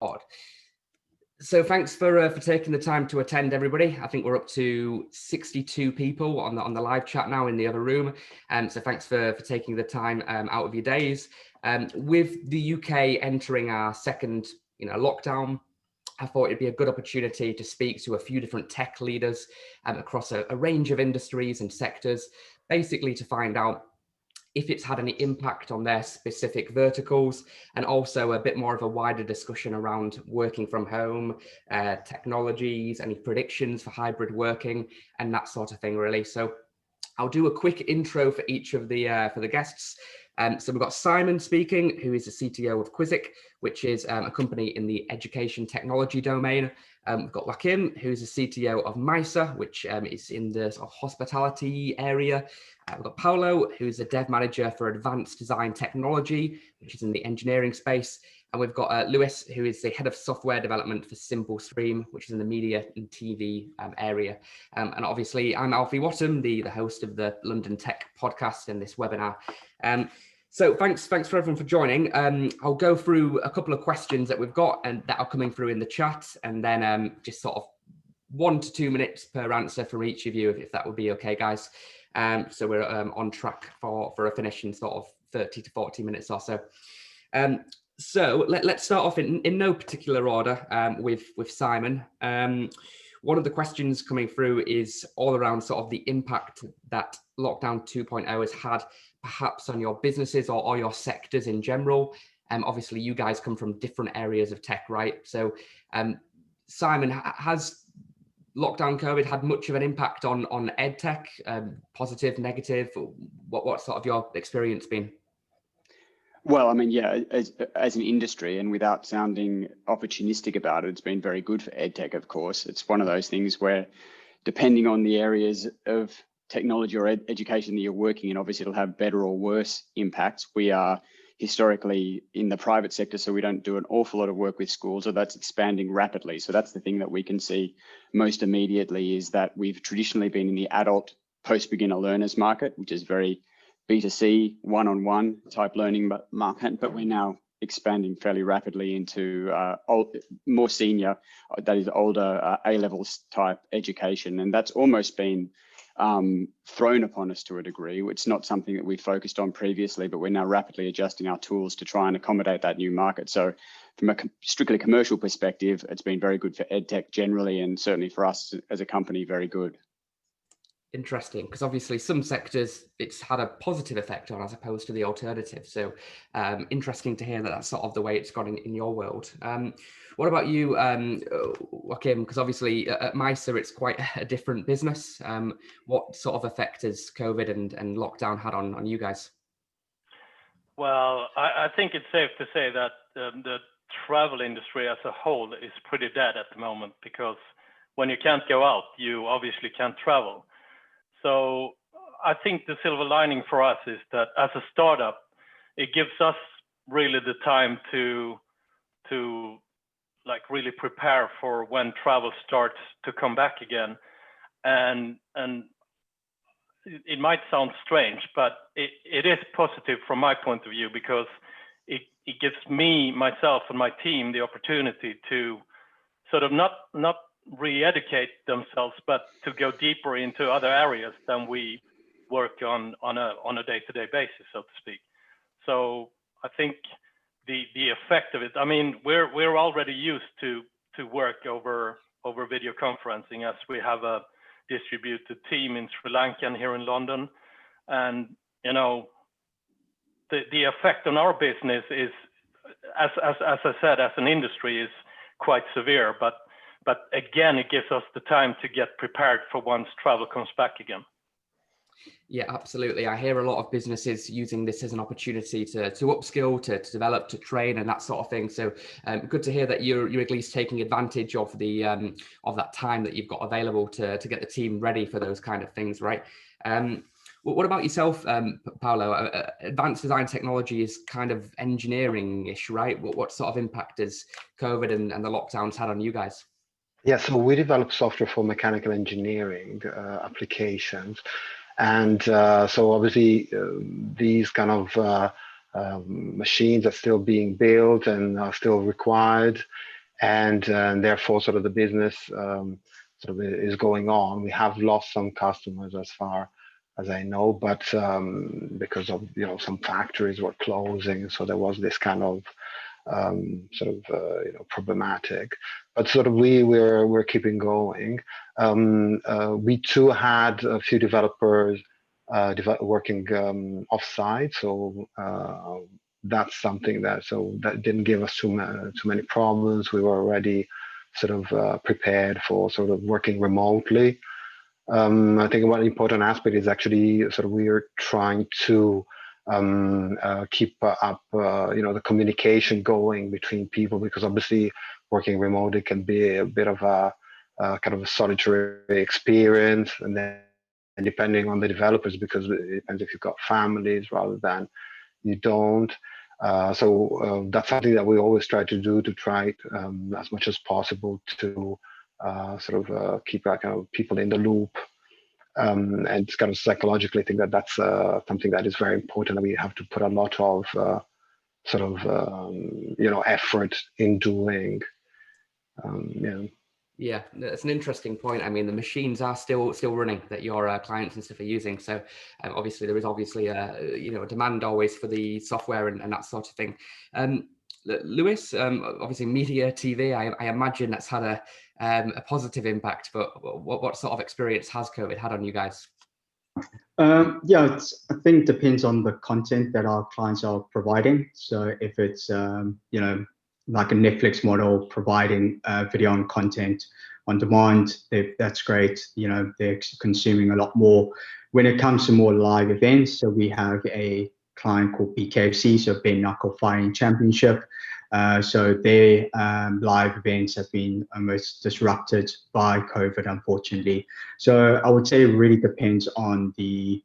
Odd. So thanks for taking the time to attend, everybody. I think we're up to 62 people on the live chat now in the other room. So thanks for taking the time out of your days. With the UK entering our second lockdown, I thought it'd be a good opportunity to speak to a few different tech leaders across a range of industries and sectors, basically to find out if it's had any impact on their specific verticals, and also a bit more of a wider discussion around working from home, technologies, any predictions for hybrid working, and that sort of thing, really. So I'll do a quick intro for each of the for the guests. So we've got Simon speaking, who is the CTO of Quizzic, which is a company in the education technology domain. We've got Joakim, who's the CTO of Misa, which is in the sort of hospitality area. We've got Paolo, who's a dev manager for advanced design technology, which is in the engineering space. And we've got Lewis, who is the head of software development for Simple Stream, which is in the media and TV area. And obviously, I'm Alfie Whattam, the host of the London Tech podcast and this webinar. So thanks for everyone for joining. I'll go through a couple of questions that we've got and that are coming through in the chat, and then just sort of 1 to 2 minutes per answer from each of you, if that would be okay, guys. So we're on track for a finish in sort of 30 to 40 minutes or so. So let's start off in no particular order with Simon. One of the questions coming through is all around sort of the impact that lockdown 2.0 has had perhaps on your businesses or your sectors in general. Obviously, you guys come from different areas of tech, right? So Simon, has lockdown COVID had much of an impact on edtech, positive, negative? What's sort of your experience been? Well, I mean, yeah, as an industry, and without sounding opportunistic about it, it's been very good for edtech, of course. It's one of those things where, depending on the areas of technology or education that you're working in, obviously it'll have better or worse impacts. We are historically in the private sector, so we don't do an awful lot of work with schools, or that's expanding rapidly. So that's the thing that we can see most immediately, is that we've traditionally been in the adult post-beginner learners market, which is very B2C, one-on-one type learning market, but we're now expanding fairly rapidly into more senior, that is older A-levels type education. And that's almost been thrown upon us to a degree. It's not something that we focused on previously, but we're now rapidly adjusting our tools to try and accommodate that new market. So from a strictly commercial perspective, it's been very good for EdTech generally, and certainly for us as a company, very good. Interesting, because obviously some sectors it's had a positive effect on as opposed to the alternative. So interesting to hear that that's sort of the way it's gone in your world. What about you, Joakim? Because obviously at Misa it's quite a different business. What sort of effect has COVID and lockdown had on you guys? Well, I think it's safe to say that the travel industry as a whole is pretty dead at the moment, because when you can't go out, you obviously can't travel. So I think the silver lining for us is that as a startup, it gives us really the time to like really prepare for when travel starts to come back again. And it might sound strange, but it is positive from my point of view, because it gives me, myself and my team the opportunity to sort of not re-educate themselves, but to go deeper into other areas than we work on a day-to-day basis, so to speak. So I think the effect of it, I mean, we're already used to work over video conferencing, as we have a distributed team in Sri Lanka and here in London. And you know, the effect on our business is, as I said, as an industry, is quite severe, but again, it gives us the time to get prepared for once travel comes back again. Yeah, absolutely. I hear a lot of businesses using this as an opportunity to upskill, to develop, to train, and that sort of thing. So good to hear that you're at least taking advantage of the of that time that you've got available to get the team ready for those kind of things, right? What about yourself, Paolo? Advanced design technology is kind of engineering-ish, right? What sort of impact has COVID and the lockdowns had on you guys? Yeah, so we develop software for mechanical engineering applications. And so obviously these kind of machines are still being built and are still required, and therefore sort of the business sort of is going on. We have lost some customers as far as I know, but because of some factories were closing, so there was this kind of problematic. But sort of we're keeping going. We too had a few developers working offsite, so that's something that didn't give us too many problems. We were already sort of prepared for sort of working remotely. I think one important aspect is actually sort of we are trying to keep up the communication going between people, because obviously working remotely can be a bit of a kind of a solitary experience, and then depending on the developers, because it depends if you've got families rather than you don't. So that's something that we always try to do, to try as much as possible to keep kind of people in the loop. And it's kind of psychologically, I think that's something that is very important, that we have to put a lot of effort in doing. Yeah, that's an interesting point. I mean, the machines are still running that your clients and stuff are using. So obviously there is a demand always for the software and that sort of thing. Lewis, obviously media, TV, I imagine that's had a positive impact, but what sort of experience has COVID had on you guys? I think it depends on the content that our clients are providing. So if it's, like a Netflix model providing video and content on demand, that's great. They're consuming a lot more. When it comes to more live events, so we have a client called BKFC, so Bare Knuckle Fighting Championship. So their live events have been almost disrupted by COVID, unfortunately. So I would say it really depends on the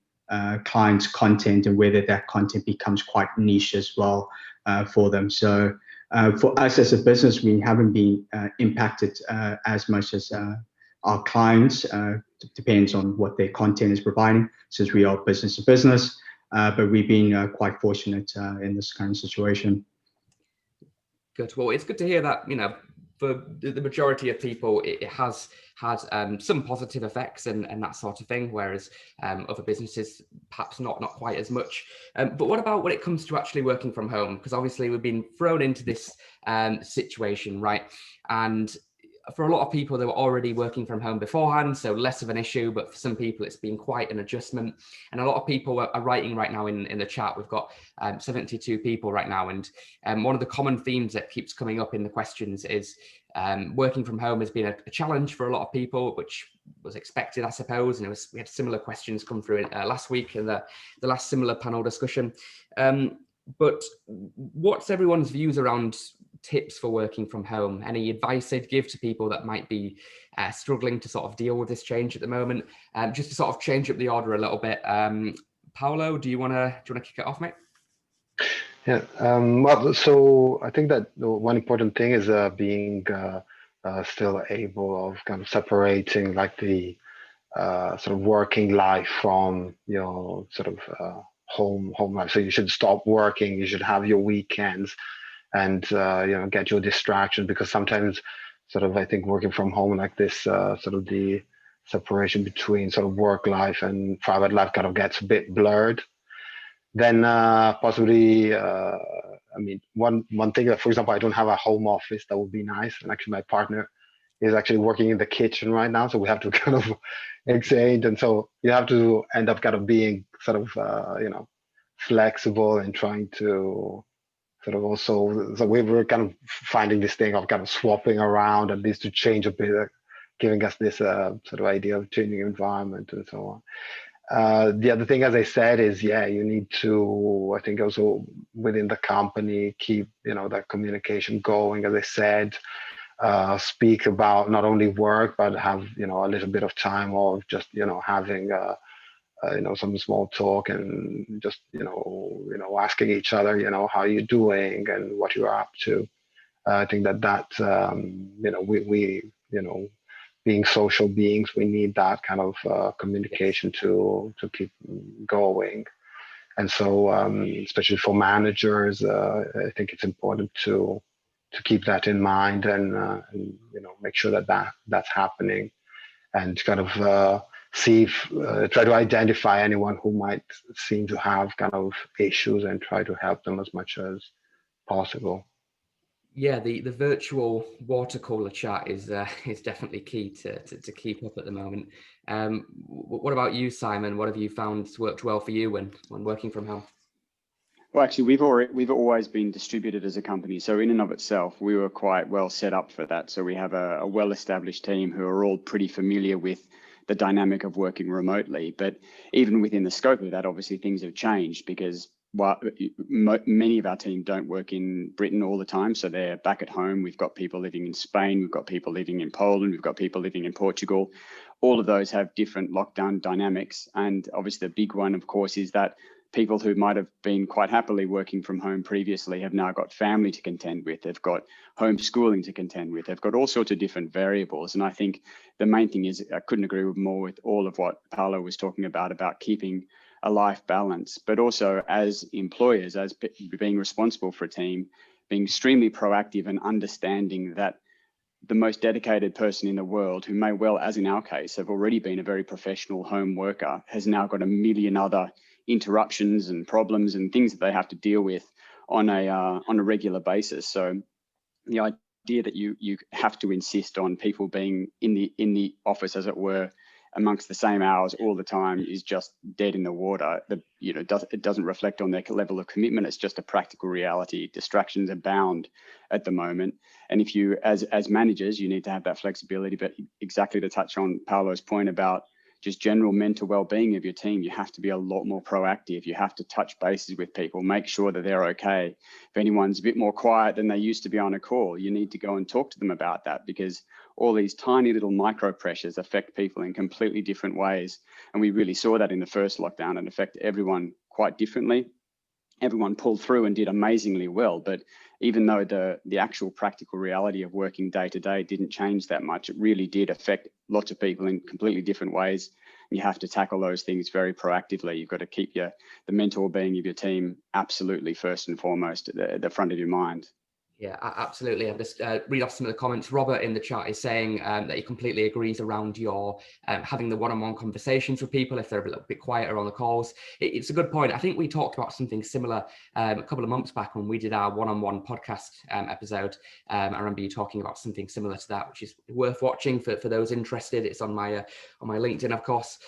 client's content and whether that content becomes quite niche as well for them. So for us as a business, we haven't been impacted as much as our clients. Depends on what their content is providing, since we are business to business. But we've been quite fortunate in this current situation. Good. Well, it's good to hear that, for the majority of people, it has had some positive effects and that sort of thing, whereas other businesses perhaps not quite as much. But what about when it comes to actually working from home? Because obviously we've been thrown into this situation, right? And for a lot of people, they were already working from home beforehand, so less of an issue. But for some people, it's been quite an adjustment. And a lot of people are writing right now in the chat. We've got 72 people right now. And one of the common themes that keeps coming up in the questions is working from home has been a challenge for a lot of people, which was expected, I suppose. And we had similar questions come through last week in the last similar panel discussion. But what's everyone's views around tips for working from home? Any advice they'd give to people that might be struggling to sort of deal with this change at the moment? Just to sort of change up the order a little bit. Paolo, do you want to kick it off, mate? Yeah. Well, so I think that one important thing is being still able of kind of separating like the sort of working life from your sort of home life. So you should stop working. You should have your weekends, and get your distraction, because sometimes sort of I think working from home like this, sort of the separation between sort of work life and private life kind of gets a bit blurred. Then possibly, I mean, one thing that, for example, I don't have a home office. That would be nice. And actually my partner is actually working in the kitchen right now, so we have to kind of exchange. And so you have to end up kind of being sort of, flexible and trying to sort of also, so we were kind of finding this thing of kind of swapping around, at least to change a bit, giving us this sort of idea of changing environment and so on. The other thing, as I said, is, you need to, I think also within the company, keep, that communication going, as I said, speak about not only work, but have, a little bit of time of just, having, some small talk and just, asking each other, how you're doing and what you're up to. I think that, we being social beings, we need that kind of communication to keep going. And so, especially for managers, I think it's important to keep that in mind and make sure that that's happening, and kind of see if try to identify anyone who might seem to have kind of issues and try to help them as much as possible. Yeah, the virtual water cooler chat is definitely key to keep up at the moment. What about you, Simon? What have you found worked well for you when working from home? Well, actually, we've always been distributed as a company. So in and of itself, we were quite well set up for that. So we have a well-established team who are all pretty familiar with the dynamic of working remotely. But even within the scope of that, obviously things have changed, because many of our team don't work in Britain all the time. So they're back at home. We've got people living in Spain. We've got people living in Poland. We've got people living in Portugal. All of those have different lockdown dynamics. And obviously the big one, of course, is that people who might have been quite happily working from home previously have now got family to contend with. They've got homeschooling to contend with. They've got all sorts of different variables. And I think the main thing is, I couldn't agree more with all of what Paolo was talking about keeping a life balance, but also as employers, as being responsible for a team, being extremely proactive and understanding that the most dedicated person in the world, who may well, as in our case, have already been a very professional home worker, has now got a million other interruptions and problems and things that they have to deal with on a regular basis. So the idea that you have to insist on people being in the office, as it were, amongst the same hours all the time is just dead in the water. It doesn't reflect on their level of commitment. It's just a practical reality. Distractions abound at the moment, and if you, as managers, you need to have that flexibility. But exactly to touch on Paolo's point about just general mental well-being of your team, you have to be a lot more proactive. You have to touch bases with people, make sure that they're okay. If anyone's a bit more quiet than they used to be on a call, you need to go and talk to them about that, because all these tiny little micro pressures affect people in completely different ways. And we really saw that in the first lockdown. It affected everyone quite differently. Everyone pulled through and did amazingly well. But even though the actual practical reality of working day to day didn't change that much, it really did affect lots of people in completely different ways. And you have to tackle those things very proactively. You've got to keep the mental well-being of your team absolutely first and foremost at the front of your mind. Yeah, absolutely. I'll just read off some of the comments. Robert in the chat is saying that he completely agrees around your having the one-on-one conversations with people if they're a little bit quieter on the calls. It's a good point. I think we talked about something similar a couple of months back when we did our one-on-one podcast episode. I remember you talking about something similar to that, which is worth watching for those interested. It's on my LinkedIn, of course.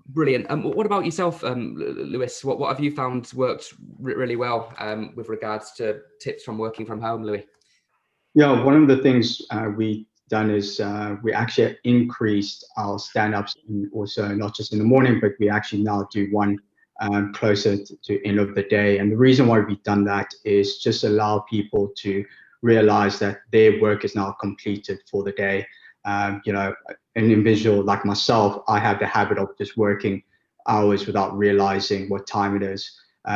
Brilliant. What about yourself, Lewis? What have you found worked really well with regards to tips from working from home, Louis? Yeah, one of the things we've done is we actually increased our stand-ups, also not just in the morning, but we actually now do one closer to end of the day. And the reason why we've done that is just allow people to realize that their work is now completed for the day. An individual like myself, I have the habit of just working hours without realizing what time it is.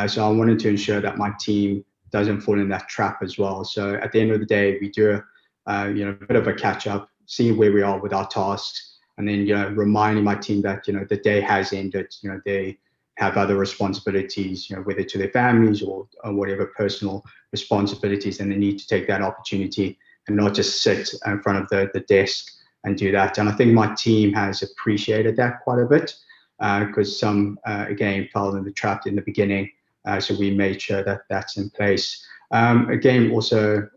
So I wanted to ensure that my team doesn't fall in that trap as well. So at the end of the day, we do a bit of a catch up, see where we are with our tasks, and then reminding my team that the day has ended. They have other responsibilities, whether to their families or whatever personal responsibilities, and they need to take that opportunity and not just sit in front of the desk and do that. And I think my team has appreciated that quite a bit, because some, again, fell in the trap in the beginning. So we made sure that that's in place. Again, also,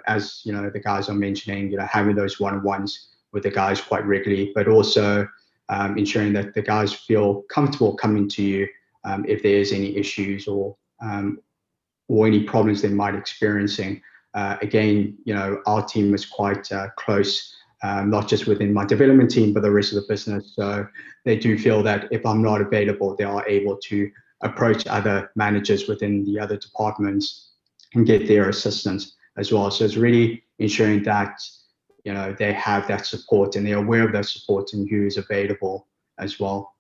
as the guys are mentioning, having those one-on-ones with the guys quite regularly, but also ensuring that the guys feel comfortable coming to you if there's any issues or any problems they might experiencing. Again, our team is quite close, not just within my development team, but the rest of the business. So they do feel that if I'm not available, they are able to approach other managers within the other departments and get their assistance as well. So it's really ensuring that they have that support and they're aware of that support and who is available as well.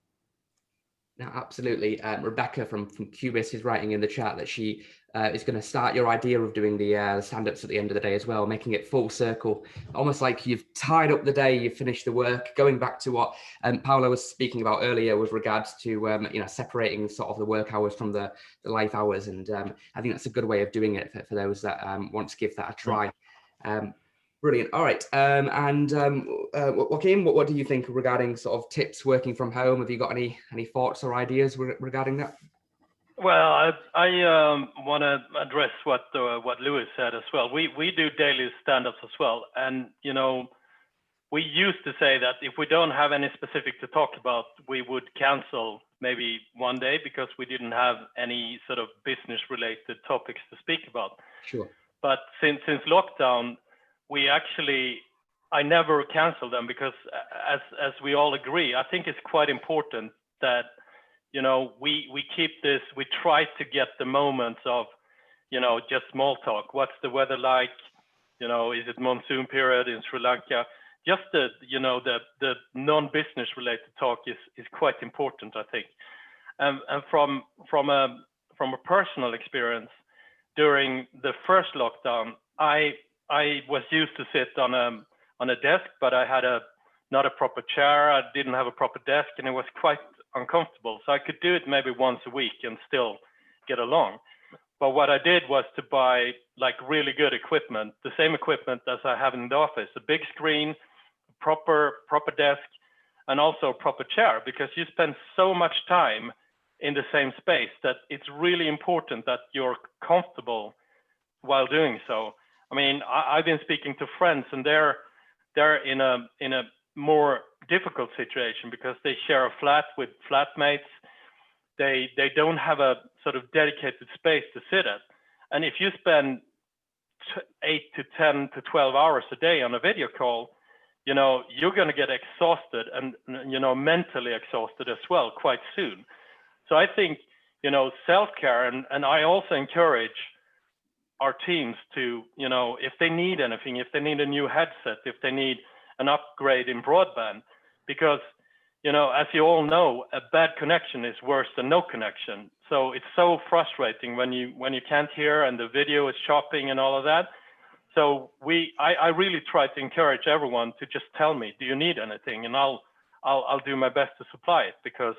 No, absolutely. Rebecca from Cubis is writing in the chat that she is going to start your idea of doing the stand-ups at the end of the day as well, making it full circle, almost like you've tied up the day, you've finished the work, going back to what Paolo was speaking about earlier with regards to you know, separating sort of the work hours from the life hours, and I think that's a good way of doing it for those that want to give that a try. Brilliant. All right. Joakim, what do you think regarding sort of tips working from home? Have you got any thoughts or ideas regarding that? Well, I want to address what Lewis said as well. We do daily stand-ups as well, and you know, we used to say that if we don't have any specific to talk about, we would cancel maybe one day because we didn't have any sort of business-related topics to speak about. Sure. But since lockdown, I never cancel them because as we all agree, I think it's quite important that, you know, we keep this, we try to get the moments of, you know, just small talk. What's the weather like? You know, is it monsoon period in Sri Lanka? Just the, you know, the non-business related talk is quite important, I think. And from a personal experience, during the first lockdown, I was used to sit on a desk, but I had not a proper chair. I didn't have a proper desk, and it was quite uncomfortable. So I could do it maybe once a week and still get along. But what I did was to buy like really good equipment, the same equipment as I have in the office, a big screen, proper desk, and also a proper chair, because you spend so much time in the same space that it's really important that you're comfortable while doing so. I mean, I've been speaking to friends, and they're in a more difficult situation because they share a flat with flatmates. They don't have a sort of dedicated space to sit at. And if you spend 8 to 10 to 12 hours a day on a video call, you know, you're going to get exhausted and, you know, mentally exhausted as well quite soon. So I think, you know, self-care, and I also encourage our teams to, you know, if they need anything, if they need a new headset, if they need an upgrade in broadband, because, you know, as you all know, a bad connection is worse than no connection. So it's so frustrating when you can't hear and the video is chopping and all of that. So I really try to encourage everyone to just tell me, do you need anything? And I'll do my best to supply it, because,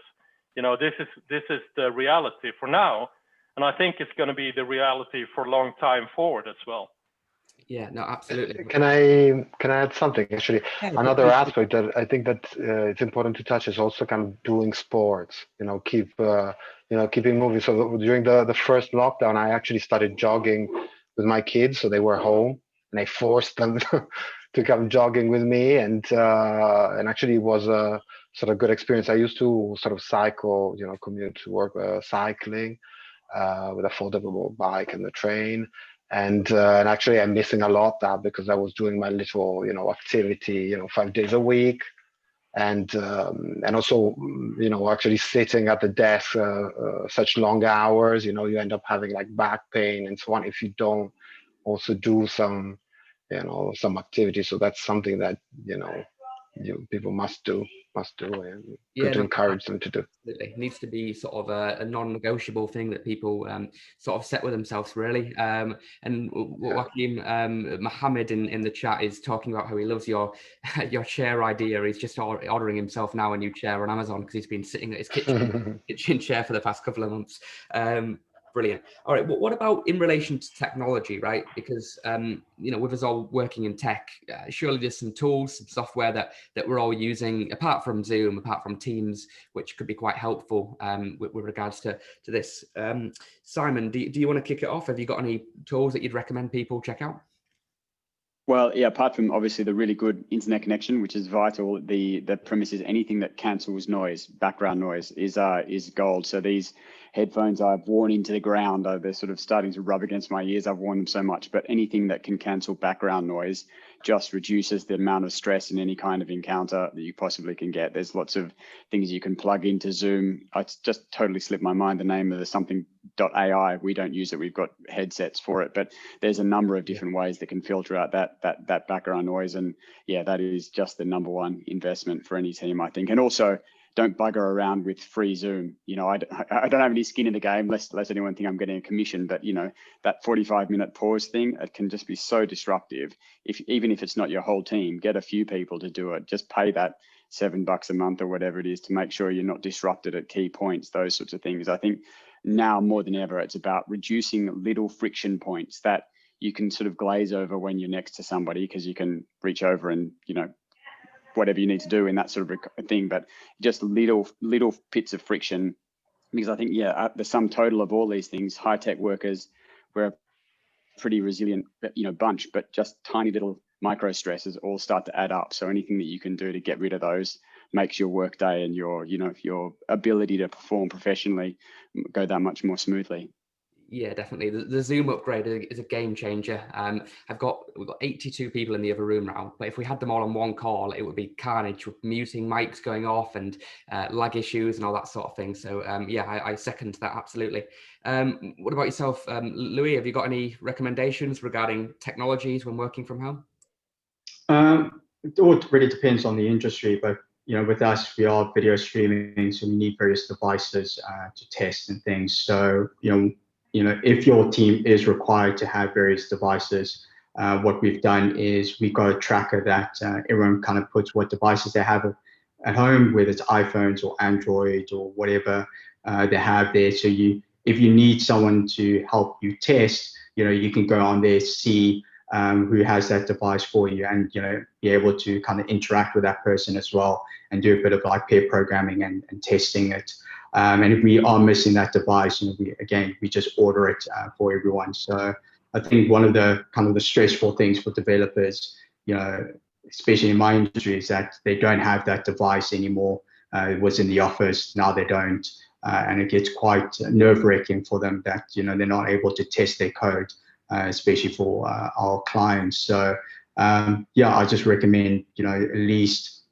you know, this is the reality for now. And I think it's going to be the reality for a long time forward as well. Yeah, no, absolutely. Can I add something? Actually, another aspect that I think that it's important to touch is also kind of doing sports. You know, keeping moving. So during the first lockdown, I actually started jogging with my kids, so they were home, and I forced them to come jogging with me, and actually it was a sort of good experience. I used to sort of cycle, you know, commute to work cycling with a foldable bike and the train. And actually I'm missing a lot that, because I was doing my little, you know, activity, you know, 5 days a week, and also, you know, actually sitting at the desk such long hours, you know, you end up having like back pain and so on if you don't also do some, you know, some activity. So that's something that, you know, people must do, and good to encourage them to do. It needs to be sort of a non-negotiable thing that people sort of set with themselves, really. And Joakim, Mohammed in the chat is talking about how he loves your chair idea. He's just ordering himself now a new chair on Amazon because he's been sitting at his kitchen chair for the past couple of months. Brilliant. All right. What about in relation to technology, right? Because, you know, with us all working in tech, surely there's some tools, some software that we're all using, apart from Zoom, apart from Teams, which could be quite helpful with regards to this. Simon, do you want to kick it off? Have you got any tools that you'd recommend people check out? Well, yeah, apart from obviously the really good internet connection, which is vital, the premise is anything that cancels noise, background noise, is gold. So these headphones I've worn into the ground, they're sort of starting to rub against my ears. I've worn them so much, but anything that can cancel background noise just reduces the amount of stress in any kind of encounter that you possibly can get. There's lots of things you can plug into Zoom. It's just totally slipped my mind the name of the something.ai. We don't use it. We've got headsets for it, but there's a number of different ways that can filter out that background noise. And yeah, that is just the number one investment for any team, I think. And also don't bugger around with free Zoom. You know, I don't have any skin in the game, lest anyone think I'm getting a commission, but you know, that 45-minute pause thing, it can just be so disruptive. Even if it's not your whole team, get a few people to do it. Just pay that $7 a month or whatever it is to make sure you're not disrupted at key points, those sorts of things. I think now more than ever, it's about reducing little friction points that you can sort of glaze over when you're next to somebody, because you can reach over and, you know, whatever you need to do in that sort of thing, but just little bits of friction. Because I think, yeah, the sum total of all these things, high-tech workers, we're a pretty resilient, you know, bunch, but just tiny little micro stresses all start to add up. So anything that you can do to get rid of those makes your workday and your, you know, your ability to perform professionally go that much more smoothly. Yeah, definitely. The Zoom upgrade is a game changer. We've got 82 people in the other room now, but if we had them all on one call, it would be carnage with muting mics going off and lag issues and all that sort of thing. So yeah, I second that absolutely. What about yourself, Louis? Have you got any recommendations regarding technologies when working from home? It all really depends on the industry, but you know, with us, we are video streaming, so we need various devices to test and things. So you know, if your team is required to have various devices, what we've done is we've got a tracker that everyone kind of puts what devices they have at home, whether it's iPhones or Android or whatever they have there. So if you need someone to help you test, you know, you can go on there, see who has that device for you, and you know, be able to kind of interact with that person as well and do a bit of like pair programming and testing it. And if we are missing that device, you know, we just order it for everyone. So I think one of the kind of the stressful things for developers, you know, especially in my industry, is that they don't have that device anymore. It was in the office, now they don't, and it gets quite nerve-wracking for them that, you know, they're not able to test their code, especially for our clients. So yeah, I just recommend, you know, at least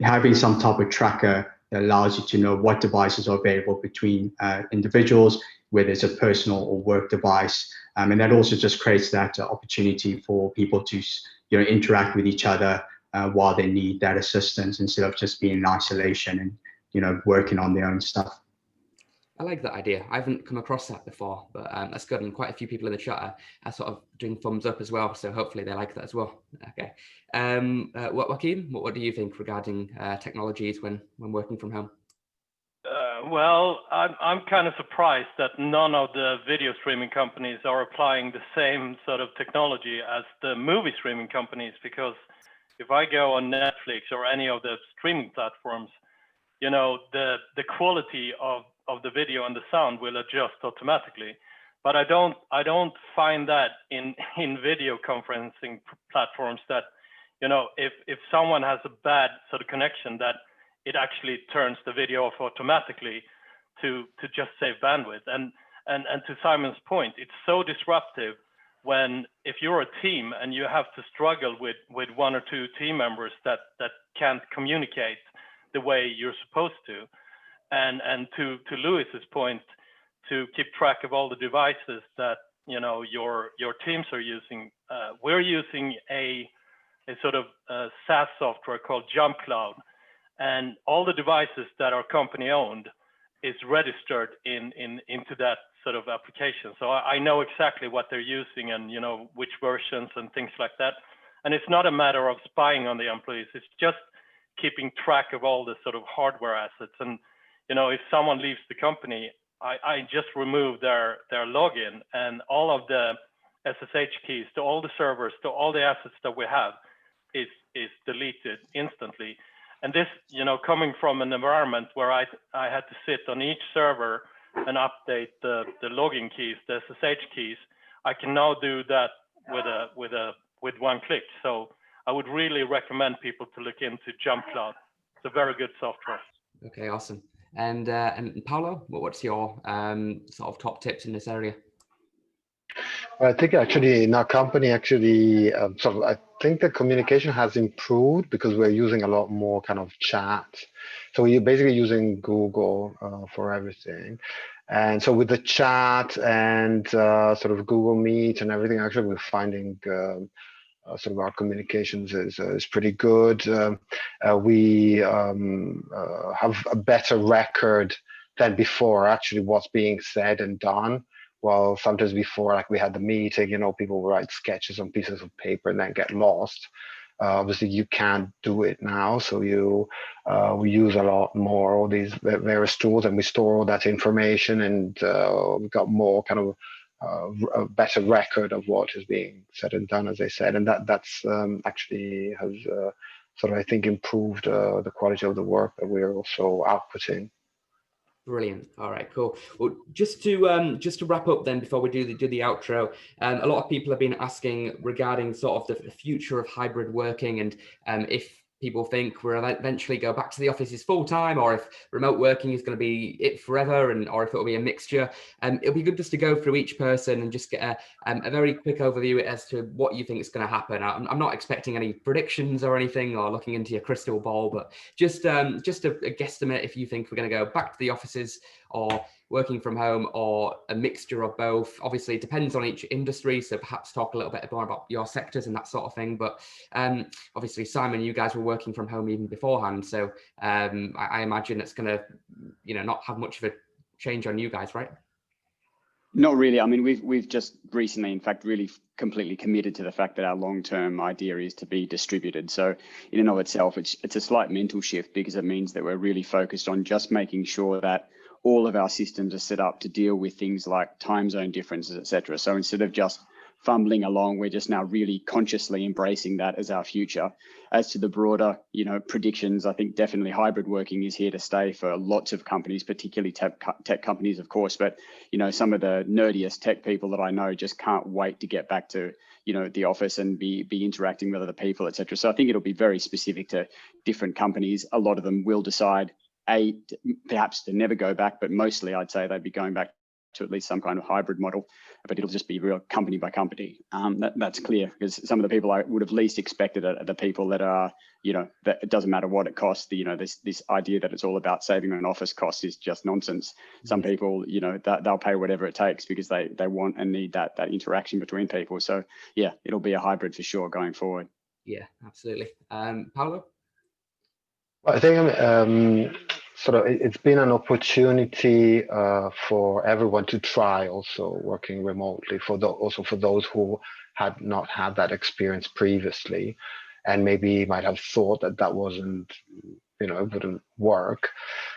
having some type of tracker that allows you to know what devices are available between individuals, whether it's a personal or work device. And that also just creates that opportunity for people to, you know, interact with each other while they need that assistance, instead of just being in isolation and, you know, working on their own stuff. I like that idea. I haven't come across that before, but that's good. And quite a few people in the chat are sort of doing thumbs up as well. So hopefully they like that as well. Okay. Joakim, what do you think regarding technologies when working from home? Well, I'm kind of surprised that none of the video streaming companies are applying the same sort of technology as the movie streaming companies, because if I go on Netflix or any of the streaming platforms, you know, the quality of the video and the sound will adjust automatically. But I don't find that in video conferencing platforms that, you know, if someone has a bad sort of connection, that it actually turns the video off automatically to just save bandwidth. And to Simon's point, it's so disruptive when, if you're a team and you have to struggle with one or two team members that can't communicate the way you're supposed to. And to Lewis's point, to keep track of all the devices that, you know, your teams are using. We're using a sort of SaaS software called Jump Cloud, and all the devices that are company owned is registered into that sort of application. So I know exactly what they're using and, you know, which versions and things like that. And it's not a matter of spying on the employees. It's just keeping track of all the sort of hardware assets. And, you know, if someone leaves the company, I just remove their login, and all of the SSH keys to all the servers, to all the assets that we have is deleted instantly. And this, you know, coming from an environment where I had to sit on each server and update the login keys, the SSH keys, I can now do that with one click. So I would really recommend people to look into Jump Cloud. It's a very good software. Okay, awesome. And Paolo, what's your sort of top tips in this area? I think actually in our company, I think the communication has improved because we're using a lot more kind of chat. So we're basically using Google for everything. And so with the chat and sort of Google Meet and everything, actually we're finding sort of our communications is pretty good. We have a better record than before, actually, what's being said and done. Well, sometimes before, like we had the meeting, people would write sketches on pieces of paper and then get lost. Obviously, you can't do it now, so we use a lot more all these various tools, and we store all that information, and we've got more kind of a better record of what is being said and done, as I said, and that's actually has sort of, I think, improved the quality of the work that we're also outputting. Brilliant. All right, cool. Well, just to wrap up then, before we do the outro, a lot of people have been asking regarding sort of the future of hybrid working, and if people think we'll eventually go back to the offices full time, or if remote working is going to be it forever, or if it'll be a mixture. It'll be good just to go through each person and just get a very quick overview as to what you think is going to happen. I'm not expecting any predictions or anything, or looking into your crystal ball, but just a guesstimate if you think we're going to go back to the offices, or working from home, or a mixture of both. Obviously, it depends on each industry, so perhaps talk a little bit more about your sectors and that sort of thing. But obviously, Simon, you guys were working from home even beforehand, so I imagine it's going to, not have much of a change on you guys, right? Not really. I mean, we've just recently, in fact, really completely committed to the fact that our long-term idea is to be distributed. So in and of itself, it's a slight mental shift, because it means that we're really focused on just making sure that all of our systems are set up to deal with things like time zone differences, etc. So instead of just fumbling along, we're just now really consciously embracing that as our future. As to the broader, predictions, I think definitely hybrid working is here to stay for lots of companies, particularly tech companies, of course. But, some of the nerdiest tech people that I know just can't wait to get back to, the office and be interacting with other people, etc. So I think it'll be very specific to different companies. A lot of them will decide, perhaps to never go back, but mostly I'd say they'd be going back to at least some kind of hybrid model, but it'll just be real company by company. That's clear, because some of the people I would have least expected are the people that are, that it doesn't matter what it costs. This idea that it's all about saving on office costs is just nonsense. Some people, they'll pay whatever it takes because they want and need that interaction between people. So yeah, it'll be a hybrid for sure going forward. Yeah, absolutely. Paolo? Well, I think sort of it's been an opportunity for everyone to try also working remotely, also for those who had not had that experience previously, and maybe might have thought that wasn't, it wouldn't work.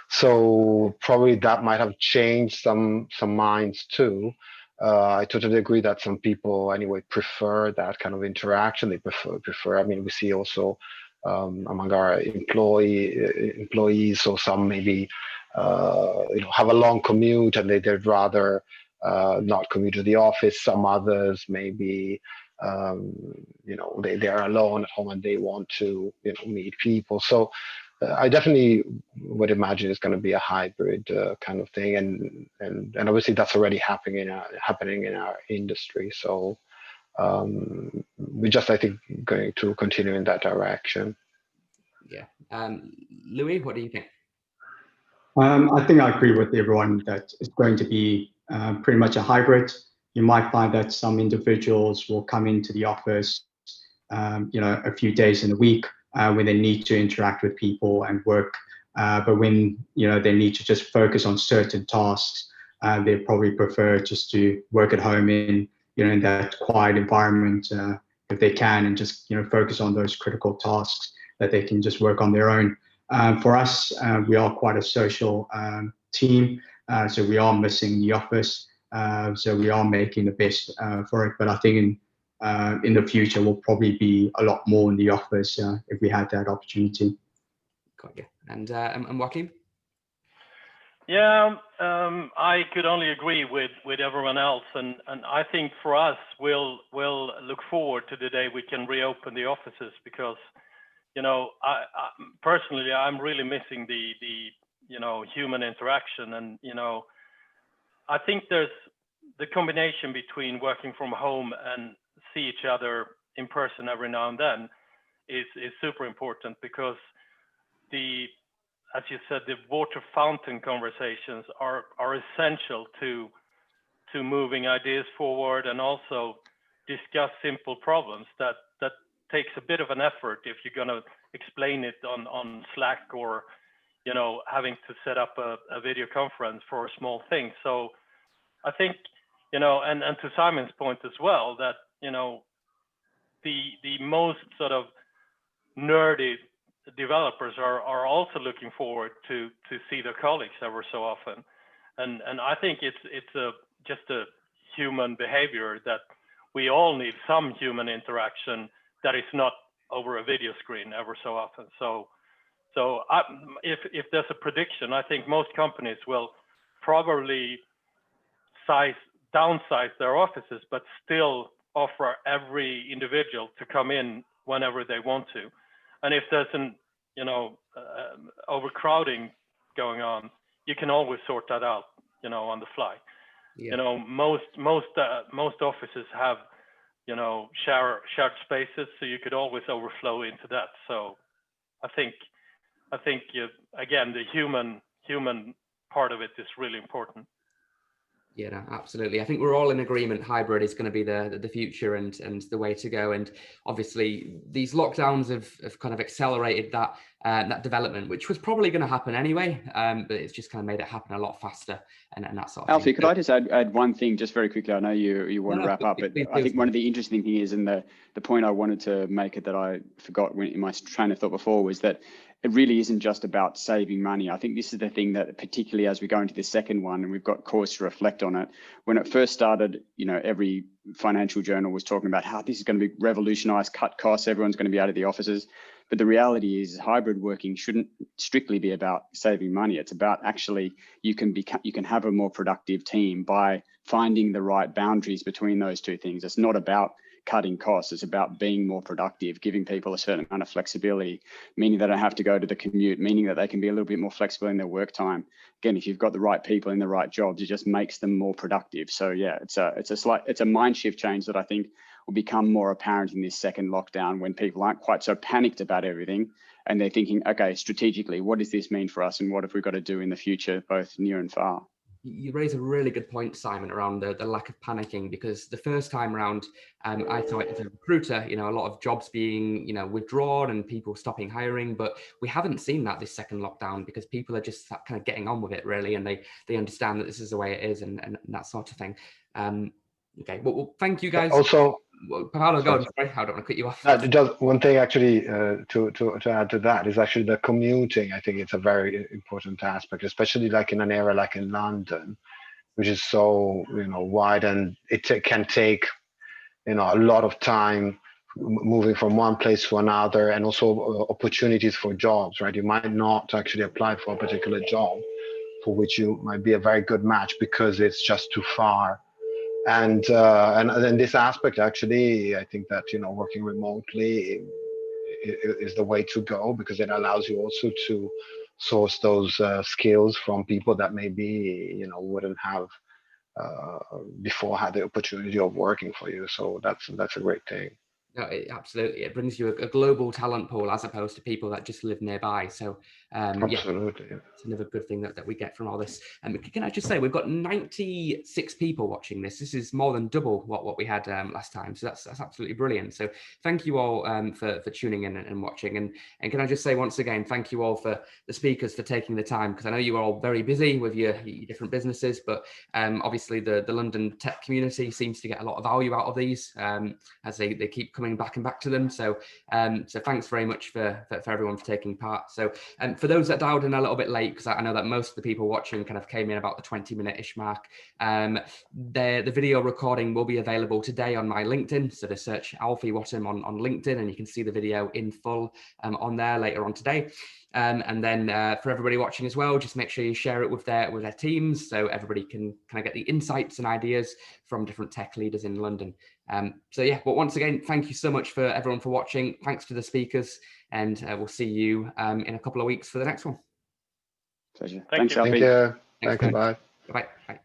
So probably that might have changed some minds too. I totally agree that some people anyway prefer that kind of interaction. They prefer. I mean, we see also among our employees, so some maybe have a long commute and they'd rather not commute to the office. Some others maybe they are alone at home and they want to meet people. So I definitely would imagine it's going to be a hybrid kind of thing, and obviously that's already happening in our industry. So we just, I think, going to continue in that direction. Yeah. Louis, what do you think? I think I agree with everyone that it's going to be pretty much a hybrid. You might find that some individuals will come into the office, a few days in a week when they need to interact with people and work. But when they need to just focus on certain tasks, they probably prefer just to work at home in that quiet environment if they can, and just focus on those critical tasks that they can just work on their own. For us, we are quite a social team, so we are missing the office. So we are making the best for it. But I think in the future, we'll probably be a lot more in the office if we had that opportunity. Got you. And Joakim? Yeah, I could only agree with everyone else, and I think for us, we'll look forward to the day we can reopen the offices, because I personally, I'm really missing the human interaction, and I think there's the combination between working from home and see each other in person every now and then is super important, because as you said, the water fountain conversations are essential to moving ideas forward, and also discuss simple problems that takes a bit of an effort if you're going to explain it on Slack, or having to set up a video conference for a small thing. So I think, and to Simon's point as well, that the most sort of nerdy developers are also looking forward to see their colleagues ever so often, and I think it's just a human behavior that we all need some human interaction that is not over a video screen ever so often. So if there's a prediction, I think most companies will probably downsize their offices, but still offer every individual to come in whenever they want to. And if there's an overcrowding going on, you can always sort that out, on the fly. Yeah. Most offices have, shared spaces, so you could always overflow into that. So I think again, the human part of it is really important. Yeah, no, absolutely. I think we're all in agreement. Hybrid is going to be the future and the way to go. And obviously, these lockdowns have kind of accelerated that development, which was probably going to happen anyway. But it's just kind of made it happen a lot faster and that sort of Alfie, thing. could I just add one thing just very quickly? I know you want to wrap up, but I think one of the interesting things, and the point I wanted to make it that I forgot in my train of thought before, was that it really isn't just about saving money. I think this is the thing that, particularly as we go into the second one, and we've got cause to reflect on it. When it first started, every financial journal was talking about how this is going to be revolutionized, cut costs, everyone's going to be out of the offices. But the reality is hybrid working shouldn't strictly be about saving money. It's about actually you can have a more productive team by finding the right boundaries between those two things. It's not about cutting costs. It's about being more productive, giving people a certain amount of flexibility, meaning they don't have to go to the commute, meaning that they can be a little bit more flexible in their work time. Again, if you've got the right people in the right jobs, it just makes them more productive. So yeah, it's a mind shift change that I think will become more apparent in this second lockdown, when people aren't quite so panicked about everything and they're thinking, okay, strategically, what does this mean for us and what have we got to do in the future, both near and far? You raise a really good point, Simon, around the lack of panicking, because the first time around, I thought as a recruiter, a lot of jobs being, withdrawn and people stopping hiring, but we haven't seen that this second lockdown, because people are just kind of getting on with it really, and they understand that this is the way it is and that sort of thing. Okay, well, thank you guys. Also, Paolo, go on. Sorry, I don't want to cut you off. Just one thing actually to add to that is actually the commuting. I think it's a very important aspect, especially like in an area like in London, which is so wide, and it can take a lot of time moving from one place to another, and also opportunities for jobs, right? You might not actually apply for a particular job for which you might be a very good match because it's just too far. And then this aspect, actually, I think that working remotely is the way to go, because it allows you also to source those skills from people that maybe wouldn't have before had the opportunity of working for you. So that's a great thing. No, absolutely. It brings you a global talent pool as opposed to people that just live nearby. So absolutely, yeah, it's another good thing that we get from all this. Can I just say, we've got 96 people watching this. This is more than double what we had last time. So that's absolutely brilliant. So thank you all for tuning in and watching. And can I just say once again, thank you all for the speakers for taking the time, because I know you are all very busy with your different businesses, but obviously the London tech community seems to get a lot of value out of these as they keep coming back and back to them. So thanks very much for everyone for taking part. So for those that dialed in a little bit late, because I know that most of the people watching kind of came in about the 20-minute-ish mark, the video recording will be available today on my LinkedIn. So to search Alfie Whattam on LinkedIn, and you can see the video in full on there later on today. And then for everybody watching as well, just make sure you share it with their teams, so everybody can kind of get the insights and ideas from different tech leaders in London. So yeah, but once again, thank you so much for everyone for watching. Thanks to the speakers, and we'll see you in a couple of weeks for the next one. Pleasure. Thank Thanks, you. Alfie. Thank you. Thanks, Thanks. Bye. Bye. Bye.